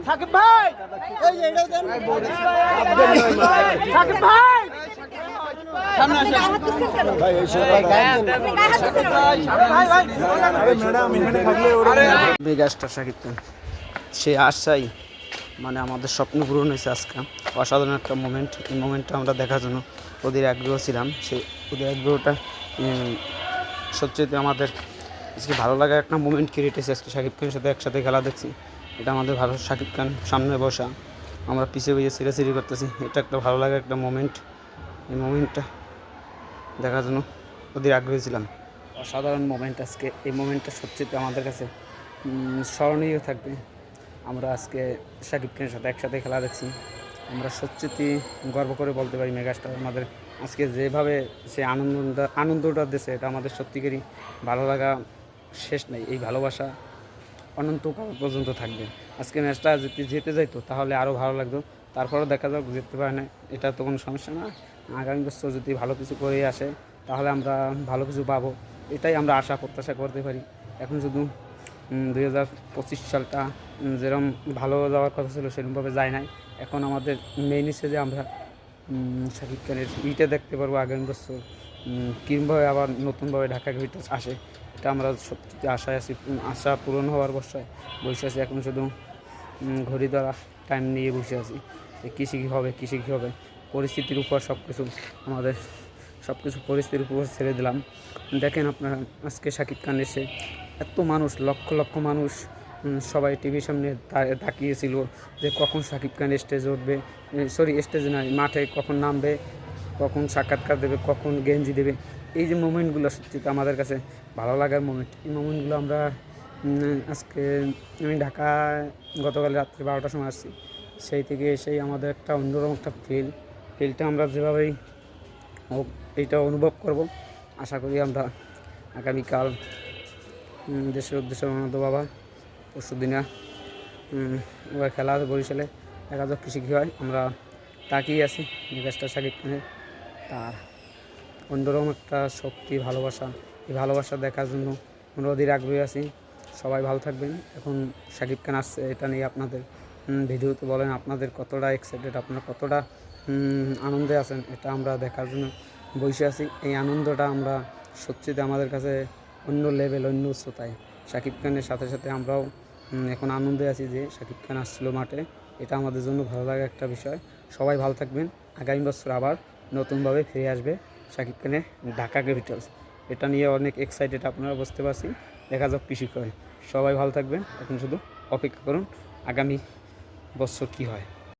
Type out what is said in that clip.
সাকিব ভাই সাকিব ভাই মেগাস্টার শাকিব খান সে আশাই মানে আমাদের স্বপ্ন পূরণ হয়েছে আজকে। অসাধারণ একটা মোমেন্ট। এই মোমেন্টটা আমরা দেখার জন্য ওদের আগ্রহ ছিলাম। সেই ওদের আগ্রহটা সবচেয়ে আমাদের আজকে ভালো লাগার একটা মোমেন্ট ক্রিয়েট হয়েছে। আজকে শাকিব খানের সাথে একসাথে খেলা দেখছি, এটা আমাদের ভালো। শাকিব খান সামনে বসা, আমরা পিছিয়ে পিছিয়ে সিরিয়াসিরি করতেছি, এটা একটা ভালো লাগার একটা মোমেন্ট। এই মোমেন্টটা দেখার জন্য ওদের আগ্রহী ছিলাম। অসাধারণ মোমেন্ট আজকে। এই মোমেন্টটা সবচেয়ে আমাদের কাছে স্মরণীয় থাকবে। আমরা আজকে শাকিব খানের সাথে একসাথে খেলা দেখছি, আমরা সত্যিই গর্ব করে বলতে পারি মেগাস্টার আমাদের আজকে যেভাবে সে আনন্দটা দিয়েছে, এটা আমাদের সত্যিকারই ভালো লাগা শেষ নেই। এই ভালোবাসা অনন্তকাল পর্যন্ত থাকবে। আজকে ম্যাচটা যেতে যাইতো তাহলে আরও ভালো লাগতো, তারপরেও দেখা যাক যেতে পারে না, এটা তো কোনো সমস্যা না। আগামী বছর যদি ভালো কিছু করে আসে তাহলে আমরা ভালো কিছু পাবো, এটাই আমরা আশা প্রত্যাশা করতে পারি। এখন শুধু 2025 সালটা যেরকম ভালো যাওয়ার কথা ছিল সেরকমভাবে যায় নাই। এখন আমাদের মেইন হচ্ছে যে আমরা শাকিব খানের ইটা দেখতে পারবো আগামী বছর কীভাবে আবার নতুনভাবে ঢাকা ভিতরে আসে, এটা আমরা সত্যি আশায় আছি। আশা পূরণ হওয়ার বসে আছি। এখন শুধু ঘড়ি ধরা টাইম নিয়ে বসে আছি যে কী হবে পরিস্থিতির উপর সব কিছু পরিস্থিতির উপর ছেড়ে দিলাম। দেখেন আপনারা আজকে শাকিব খান এসে এত মানুষ, লক্ষ লক্ষ মানুষ সবাই টিভির সামনে তাকিয়েছিল যে কখন শাকিব খান স্টেজে উঠবে, স্টেজে নয় মাঠে কখন নামবে, কখন সাক্ষাৎকার দেবে, কখন গেঞ্জি দেবে। এই যে মোমেন্টগুলো সত্যি আমাদের কাছে ভালো লাগার মোমেন্ট। এই মোমেন্টগুলো আমরা আজকে আমি ঢাকায় গতকাল রাত্রে 12টার সময় আসছি, সেই থেকে এসেই আমাদের একটা অন্যরকম একটা ফিলটা আমরা যেভাবেই হোক এইটা অনুভব করব। আশা করি আমরা আগামীকাল দেশের উদ্দেশ্যে রওনা বাবা। পরশু দিনা ওরা খেলা আছে বরিশালে, দেখা যাক কী হয়। আমরা তাকিয়ে আছি মেগাস্টার শাকিব খানের তার অন্যরকম একটা শক্তি, ভালোবাসা। এই ভালোবাসা দেখার জন্য আমরা ওদের আগ্রহী আছি। সবাই ভালো থাকবেন। এখন শাকিব খান আসছে, এটা নিয়ে আপনাদের ভিডিওতে বলেন আপনাদের কতটা এক্সাইটেড, আপনারা কতটা আনন্দে আছেন, এটা আমরা দেখার জন্য বসে আছি। এই আনন্দটা আমরা সত্যিতে আমাদের কাছে অন্য লেভেল, অন্য উচ্চতায়। শাকিব খানের সাথে সাথে আমরাও এখন আনন্দে আছি যে শাকিব খান আসছিল মাঠে, এটা আমাদের জন্য ভালো লাগা একটা বিষয়। সবাই ভালো থাকবেন। আগামী বছর আবার নতুনভাবে ফিরে আসবে শাকিব খানের ঢাকা ক্যাপিটালস, এটা নিয়ে অনেক এক্সাইটেড আপনারা বুঝতে পারছি। দেখা যাক কৃষি করে। সবাই ভালো থাকবেন। এখন শুধু অপেক্ষা করুন আগামী বছর কী হয়।